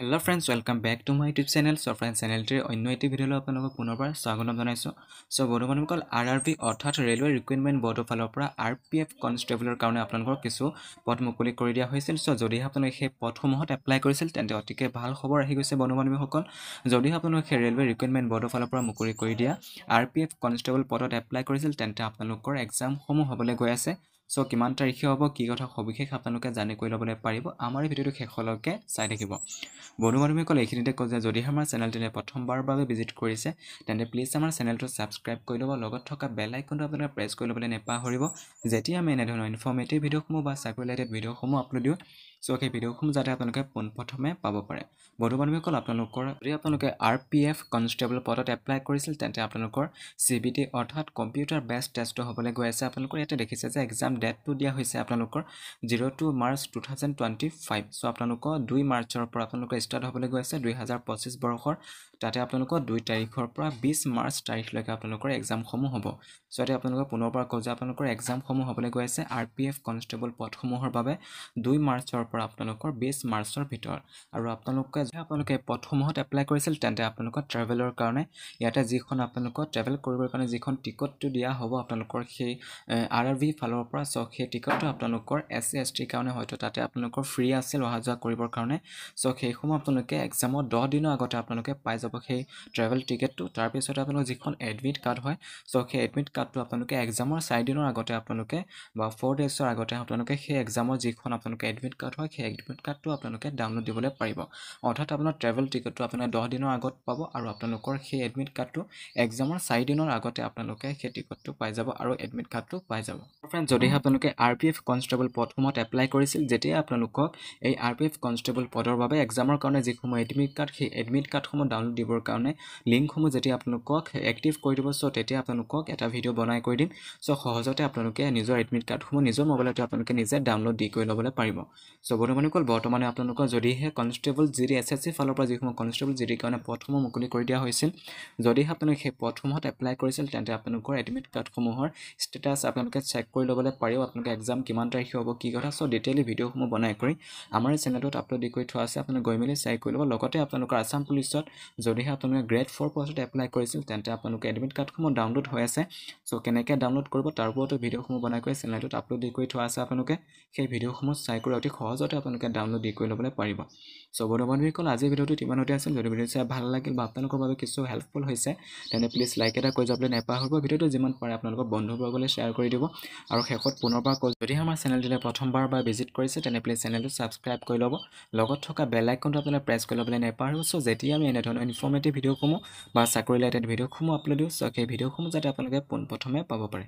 Hello friends, welcome back to my YouTube channel. So friends, channel টিৰ অন্য এটি ভিডিঅ'লৈ আপোনালোকক পুনৰবাৰ স্বাগতম জনাইছো। সো বন্ধুসকল আৰআৰবি অৰ্থাৎ ৰেলৱে ৰিক্ৰুইটমেণ্ট বৰ্ডৰ ফালৰ পৰা আৰপিএফ কনষ্টেবলৰ কাৰণে আপোনালোকৰ কিছু পদ মুকলি কৰি দিয়া হৈছিল। সো যদি আপোনালোকে সেই পদসমূহত এপ্লাই কৰিছিল তেন্তে অতিকে ভাল খবৰ আহি গৈছে বন্ধুসকল। যদি আপোনালোকে ৰেলৱে ৰিক্ৰুইটমেণ্ট বৰ্ডৰ ফালৰ পৰা মুকলি কৰি দিয়া আৰপিএফ কনষ্টেবল পদত এপ্লাই কৰিছিল তেন্তে আপোনালোকৰ এক্সামসমূহ হ'বলৈ গৈ আছে। সো কিমান তাৰিখে হ'ব কি কথা সবিশেষ আপোনালোকে জানি কৰি ল'বলৈ পাৰিব। আমাৰ এই ভিডিঅ'টো শেষলৈকে চাই থাকিব। বন্ধুসকল এইখিনিতে কৈ যে যদি আমাৰ চেনেলটোৱে প্ৰথমবাৰৰ বাবে ভিজিট কৰিছে তেন্তে প্লিজ আমাৰ চেনেলটো ছাবস্ক্ৰাইব কৰি ল'ব, লগত থকা বেল আইকনটো আপোনালোকে প্ৰেছ কৰি ল'বলৈ নেপাহৰিব যেতিয়া আমি এনেধৰণৰ ইনফৰ্মেটিভ ভিডিঅ'সমূহ বা চাকৰি ৰিলেটেড ভিডিঅ'সমূহ আপলোড দিওঁ। সো সেই ভিডিঅ'সমূহ যাতে আপোনালোকে পোনপ্ৰথমে পাব পাৰে। বন্ধুসকল যদি আপোনালোকে আৰপিএফ কনষ্টেবল পদত এপ্লাই কৰিছিল তেন্তে আপোনালোকৰ চিবিটি অৰ্থাৎ কম্পিউটাৰ বেছড টেষ্টটো হ'বলৈ গৈ আছে। আপোনালোকৰ ইয়াতে দেখিছে যে এক্সাম ডেটটো দিয়া হৈছে আপোনালোকৰ 02 মাৰ্চ 2025। সো আপোনালোকৰ 2 মাৰ্চৰ পৰা আপোনালোকৰ ষ্টাৰ্ট হ'বলৈ গৈ আছে 2025 বৰ্ষৰ। তাতে আপোনালোকৰ 2 তাৰিখৰ পৰা 20 মাৰ্চ তাৰিখলৈকে আপোনালোকৰ এক্সামসমূহ হ'ব। সো এতিয়া আপোনালোকৰ পুনৰবাৰ কৈ যে আপোনালোকৰ এক্সামসমূহ হ'বলৈ গৈ আছে আৰপিএফ কনষ্টেবল পদসমূহৰ বাবে 2 মাৰ্চৰ পৰা আপোনালোকৰ 20 মাৰ্চৰ ভিতৰত। আৰু আপোনালোকে পদসমূহত এপ্লাই কৰিছিল তেন্তে আপোনালোকৰ ট্ৰেভেলৰ কাৰণে ইয়াতে যিখন আপোনালোকৰ ট্ৰেভেল কৰিবৰ কাৰণে যিখন টিকটটো দিয়া হ'ব আপোনালোকৰ সেই আৰআৰবি ফালৰ পৰা। সো সেই টিকটটো আপোনালোকৰ SC ST কাৰণে হয়তো তাতে আপোনালোকৰ ফ্ৰী আছিল অহা যোৱা কৰিবৰ কাৰণে। সো সেইসমূহ আপোনালোকে এক্সামৰ 10 দিনৰ আগতে আপোনালোকে পাই যাব সেই ট্ৰেভেল টিকেটটো। তাৰপিছত আপোনালোকৰ যিখন এডমিট কাৰ্ড হয় সো সেই এডমিট কাৰ্ডটো আপোনালোকে এক্সামৰ 4 দিনৰ আগতে আপোনালোকে বা 4 ডেজৰ আগতে আপোনালোকে সেই এক্সামৰ যিখন আপোনালোকে এডমিট কাৰ্ড হয় সেই এডমিট কাৰ্ডটো আপোনালোকে ডাউনলোড দিবলৈ পাৰিব। অৰ্থাৎ আপোনাৰ ট্ৰেভেল টিকেটটো আপোনালোকে 10 দিনৰ আগত পাব আৰু আপোনালোকৰ সেই এডমিট কাৰ্ডটো এক্সামৰ 4 দিনৰ আগতে আপোনালোকে সেই টিকটটো পাই যাব আৰু এডমিট কাৰ্ডটো পাই যাব। ফ্ৰেণ্ড, যদিহে আপোনালোকে আৰপিএফ কনষ্টেবল পদসমূহত এপ্লাই কৰিছিল যেতিয়া আপোনালোকক এই আৰপিএফ কনষ্টেবল পদৰ বাবে এক্সামৰ কাৰণে যিসমূহ এডমিট কাৰ্ড সেই এডমিট কাৰ্ডসমূহ ডাউনলোড দিবৰ কাৰণে লিংকসমূহ যেতিয়া আপোনালোকক এক্টিভ কৰি দিব সো তেতিয়া আপোনালোকক এটা ভিডিঅ' বনাই কৰি দিম। সো সহজতে আপোনালোকে নিজৰ এডমিট কাৰ্ডসমূহ নিজৰ মোবাইলতে আপোনালোকে নিজে ডাউনলোড দি কৰি ল'বলৈ পাৰিব। সো বন্ধুসকল বৰ্তমানে আপোনালোকৰ যদিহে কনষ্টেবল জিডি SSC ফালৰ পৰা যিসমূহ কনষ্টেবল জিডিৰ কাৰণে পদসমূহ মুকলি কৰি দিয়া হৈছিল, যদিহে আপোনালোকে সেই পদসমূহত এপ্লাই কৰিছিল তেন্তে আপোনালোকৰ এডমিট কাৰ্ডসমূহৰ ষ্টেটাছ আপোনালোকে চেক কৰি ল'বলৈ পাৰিব। আপোনালোকে এক্সাম কিমান তাৰিখে হ'ব কি কথা সো ডিটেইলি ভিডিঅ'সমূহ বনাই কৰি আমাৰ চেনেলটোত আপলোড কৰি থোৱা আছে। আপোনালোকে গৈ মেলি চাই কৰি ল'ব। লগতে আপোনালোকৰ আছাম পুলিচত যদিহে আপোনালোকে গ্ৰেড 4 পষ্টত এপ্লাই কৰিছিল তেন্তে আপোনালোকে এডমিট কাৰ্ডসমূহ ডাউনলোড হৈ আছে। সো কেনেকৈ ডাউনলোড কৰিব তাৰ ওপৰতো ভিডিঅ'সমূহ বনাই কৰি চেনেলটোত আপলোড কৰি থোৱা আছে। আপোনালোকে সেই ভিডিঅ'সমূহ চাই কৰি অতি সহজতে আপোনালোকে ডাউনলোড দি কৰি ল'বলৈ পাৰিব। সো বন্ধুসকল আজিৰ ভিডিঅ'টো ইমানতে আছিল। যদি ভিডিঅ' চাই ভাল লাগিল বা আপোনালোকৰ বাবে কিছু হেল্পফুল হৈছে তেন্তে প্লিজ লাইক এটা কৰি যাবলৈ নেপাহৰিব। ভিডিঅ'টো যিমান পাৰে আপোনালোকৰ বন্ধুবৰ্গলৈ শ্বেয়াৰ কৰি দিব। আৰু শেষত পুনৰবাৰ কৈ যদি আমাৰ চেনেলটোলৈ প্ৰথমবাৰ ভিজিট কৰিছে তেন্তে প্লিজ চেনেলটো ছাবস্ক্ৰাইব কৰি ল'ব, লগত থকা বেল আইকনটো আপোনালোকে প্ৰেছ কৰি ল'বলৈ নেপাহৰিব। সো যেতিয়া আমি এনেধৰণৰ ইনফৰ্মেটিভ ভিডিঅ'সমূহ বা চাকৰি ৰিলেটেড ভিডিঅ'সমূহ আপলোড দিওঁ সো সেই ভিডিঅ'সমূহ যাতে আপোনালোকে পোনপ্ৰথমে পাব পাৰে।